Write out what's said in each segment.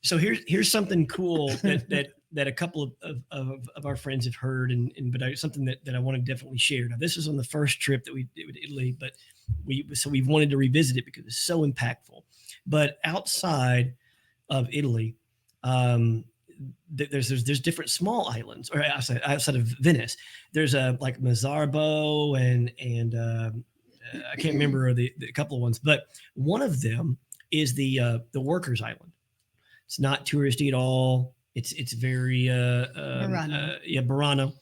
So here's something cool that a couple of our friends have heard, something that I want to definitely share. Now, this was on the first trip that we did to Italy, but we've wanted to revisit it because it's so impactful. But outside of Italy, there's different small islands, or outside of Venice. There's like Mazzarbo and I can't remember the couple of ones, but one of them is the Workers Island. It's not touristy at all. It's very Burano,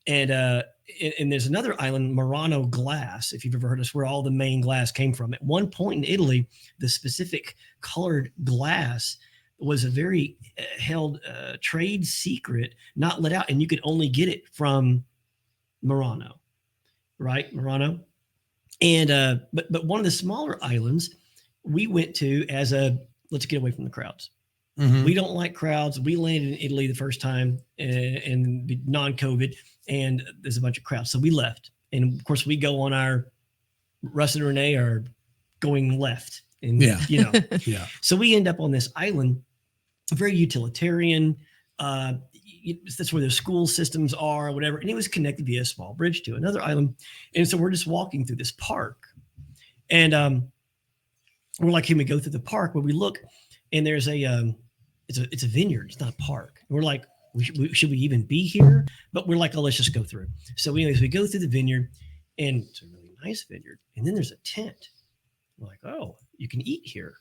and there's another island, Murano Glass. If you've ever heard of this, where all the main glass came from. At one point in Italy, the specific colored glass was a very held trade secret, not let out, and you could only get it from Murano, right? Murano, and but one of the smaller islands we went to as let's get away from the crowds. Mm-hmm. We don't like crowds. We landed in Italy the first time and non-COVID, and there's a bunch of crowds. So we left. And of course, we go on our, Russ and Renee are going left. And, yeah. So we end up on this island, very utilitarian. That's where the school systems are, or whatever. And it was connected via a small bridge to another island. And so we're just walking through this park. And we're like, can we go through the park? Where we look, and there's it's a vineyard. It's not a park. And we're like, should we even be here? But we're like, oh, let's just go through. So we go through the vineyard, and it's a really nice vineyard. And then there's a tent. We're like, oh, you can eat here.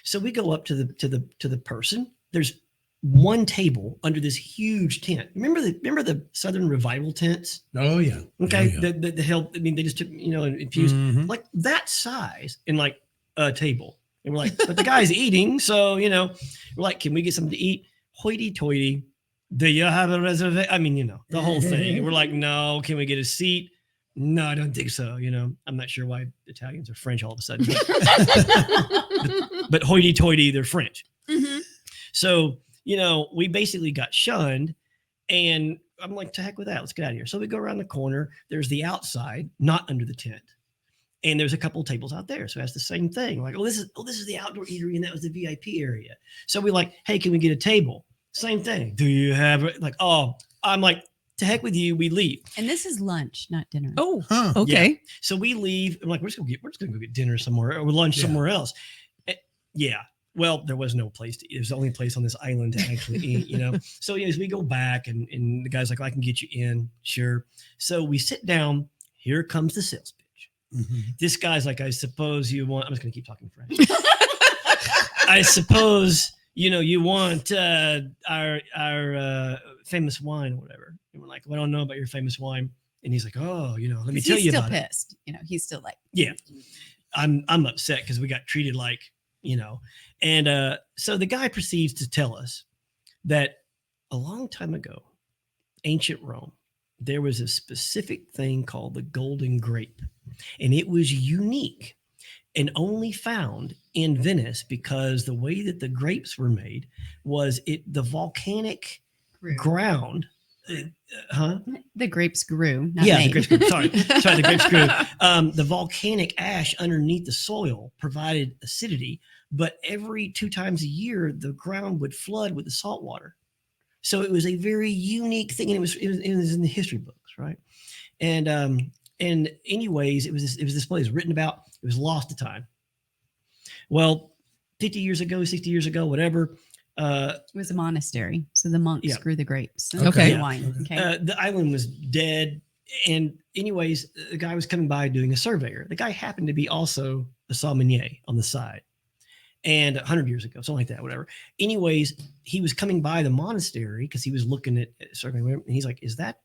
So we go up to the person. There's one table under this huge tent. Remember the Southern Revival tents? Oh yeah. Okay. Oh, yeah. The help. I mean, they just took, infused like that size in like a table. And we're like, but the guy's eating. So, we're like, can we get something to eat? Hoity toity. Do you have a reservation? I mean, the whole thing. And we're like, no, can we get a seat? No, I don't think so. I'm not sure why Italians are French all of a sudden. But hoity toity, they're French. Mm-hmm. So, we basically got shunned, and I'm like, to heck with that. Let's get out of here. So we go around the corner. There's the outside, not under the tent. And there's a couple of tables out there. So that's the same thing. Like, this is the outdoor eatery, and that was the VIP area. So we're like, hey, can we get a table? Same thing. Do you have it? Like, oh, I'm like, to heck with you. We leave. And this is lunch, not dinner. Oh, okay. Yeah. So we leave. I'm like, we're just gonna go get dinner somewhere or lunch somewhere else. Yeah. Well, there was no place to eat. It was the only place on this island to actually eat, So as we go back, and the guy's like, I can get you in. Sure. So we sit down. Here comes the sales pitch. Mm-hmm. This guy's like, I suppose you want, I'm just going to keep talking French. I suppose, you want our famous wine or whatever. And we're like, well, I don't know about your famous wine. And he's like, oh, let me tell you about it. He's still pissed. He's still like, yeah, I'm upset because we got treated like, and so the guy proceeds to tell us that a long time ago, ancient Rome, there was a specific thing called the golden grape, and it was unique and only found in Venice because the way that the grapes were made was the volcanic ground. The grapes grew. The grapes grew. Sorry, the grapes grew. The volcanic ash underneath the soil provided acidity, but every 2 times a year, the ground would flood with the salt water. So it was a very unique thing, and it was in the history books, right? And anyways, it was this place written about. It was lost to time. Well, 50 years ago, 60 years ago, whatever. It was a monastery, so the monks grew the grapes. Okay. Wine. Okay. The island was dead, and anyways, the guy was coming by doing a surveyor. The guy happened to be also a sommelier on the side. And 100 years ago, something like that, whatever. Anyways, he was coming by the monastery because he was looking at surveying, and he's like, is that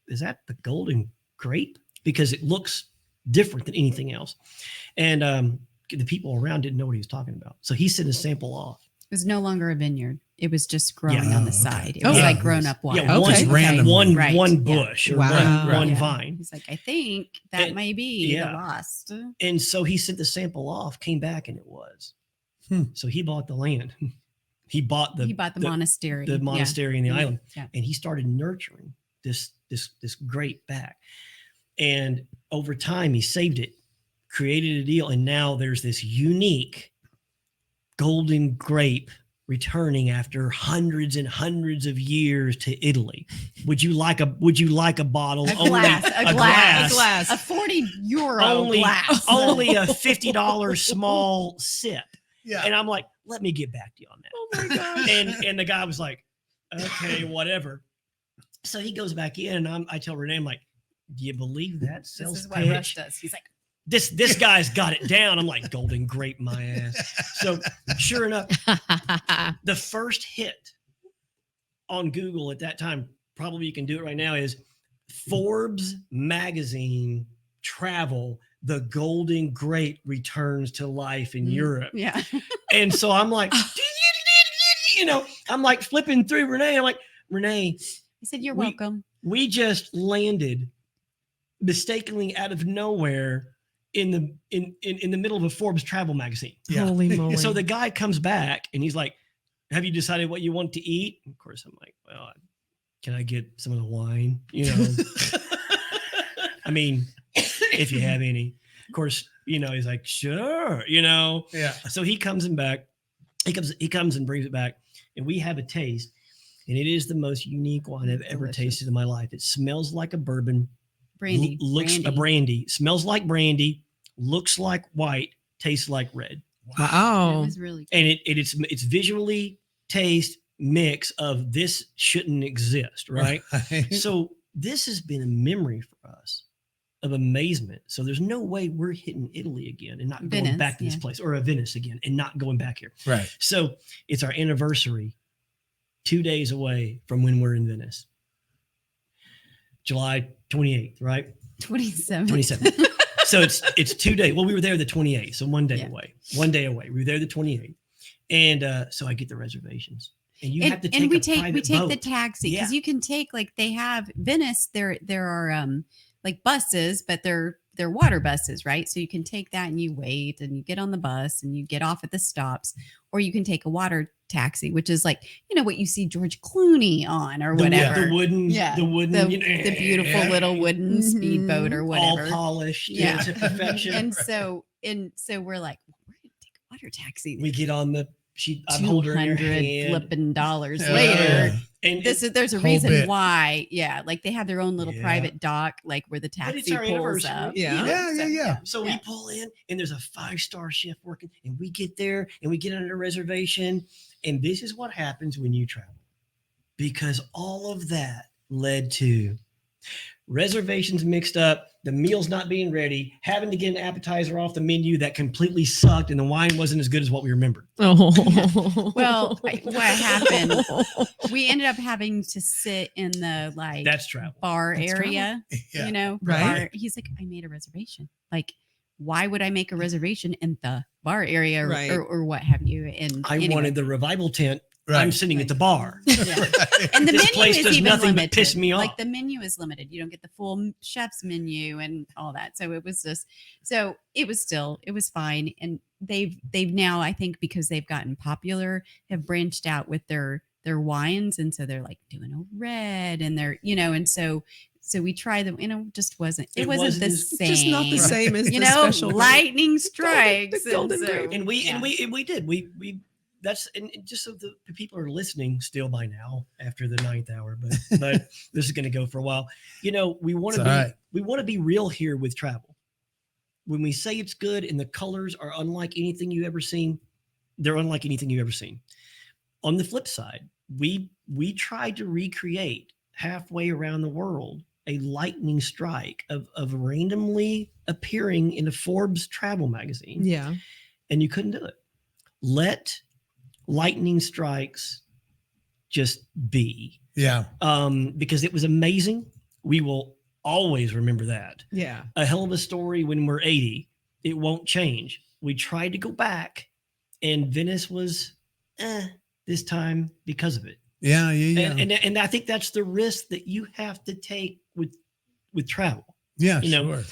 the golden grape? Because it looks different than anything else. And the people around didn't know what he was talking about. So he sent a sample off. It was no longer a vineyard. It was just growing on the side. It was like grown up wine. Yeah, one bush or one vine. He's like, I think that may be the lost. And so he sent the sample off, came back, and it was. So he bought the land. He bought the monastery. The monastery in the island. Yeah. And he started nurturing this grape back. And over time, he saved it, created a deal, and now there's this unique golden grape returning after hundreds and hundreds of years to Italy. Would you like a bottle? A glass. glass. A 40 euro only glass. only a $50 small sip. Yeah. And I'm like, let me get back to you on that. Oh my gosh. And the guy was like, okay, whatever. So he goes back in, and I tell Renee, I'm like, do you believe that This sales is what pitch? Rush does. He's like, This guy's got it down. I'm like, golden grape my ass. So sure enough, the first hit on Google at that time, probably you can do it right now, is Forbes magazine travel, the golden grape returns to life in Europe. yeah. And so I'm like, I'm like flipping through Renee. I'm like, Renee, I said, you're welcome. we just landed mistakenly out of nowhere in the middle of a Forbes travel magazine. Yeah. Holy moly. And so the guy comes back and he's like, have you decided what you want to eat? Of course, I'm like, well, can I get some of the wine? I mean, if you have any. Of course, he's like, sure, Yeah. So he comes back. He comes and brings it back, and we have a taste, and it is the most unique wine I've ever tasted in my life. It smells like a bourbon. Brandy. Looks a brandy. Smells like brandy. Looks like white. Tastes like red. It Wow. was really And it's visually taste mix of this shouldn't exist, right? So this has been a memory for us of amazement. So there's no way we're hitting Italy again and not going Venice, back to this yeah. place, or a Venice again and not going back here. Right. So it's our anniversary, 2 days away from when we're in Venice. July 28th, right? 27. 27th. So it's 2 days. Well, we were there the 28th, so 1 day Yeah. away. 1 day away. We were there the 28th. And so I get the reservations. And you have to take and we a take private the boat. taxi, because you can take, like, they have Venice, there are like buses, but they're water buses, right? So you can take that and you wait and you get on the bus and you get off at the stops, or you can take a water taxi, which is like, what you see George Clooney on, or whatever. The wooden, the beautiful little wooden speedboat or whatever. all polished Yeah. to perfection. And so we're like, well, we're gonna take a water taxi. We get on the I'd hold her in your hand. flipping dollars Yeah. later. And There's a Whole reason bit. why. Yeah. Like they have their own little Yeah. private dock, like where the But it's taxi our pulls anniversary. up. Yeah. Yeah. So we pull in, and there's a 5-star chef working, and we get there and we get on a reservation. And this is what happens when you travel, because all of that led to reservations mixed up, the meals not being ready, having to get an appetizer off the menu that completely sucked, and the wine wasn't as good as what we remembered. Oh. Well, what happened? We ended up having to sit in the That's travel. bar That's area, Yeah. Right. bar. He's like, I made a reservation. Like, why would I make a reservation in the bar area, Right. or what have you? And I anyway. wanted the revival tent. Right. I'm sitting at the bar. Yeah. And the This menu place is does even nothing but limited. piss me off. Like the menu is limited. You don't get the full chef's menu and all that. So it was it was fine. And they've now, I think, because they've gotten popular, have branched out with their wines. And so they're like doing a red, and they're, and so we tried them, it just wasn't the It's same. just not the same as the special lightning strikes. The golden and so- grape. And we yeah. did. We that's, and just so the people are listening still by now after the 9th hour, but this is going to go for a while. We want to be real here with travel. When we say it's good and the colors are unlike anything you've ever seen, they're unlike anything you've ever seen. On the flip side, we tried to recreate halfway around the world a lightning strike of randomly appearing in a Forbes travel magazine. Yeah. And you couldn't do it. Let lightning strikes just be. Yeah. Because it was amazing. We will always remember that. Yeah. A hell of a story when we're 80. It won't change. We tried to go back, and Venice was this time because of it. Yeah. And I think that's the risk that you have to take with travel. Yeah, you know. sure.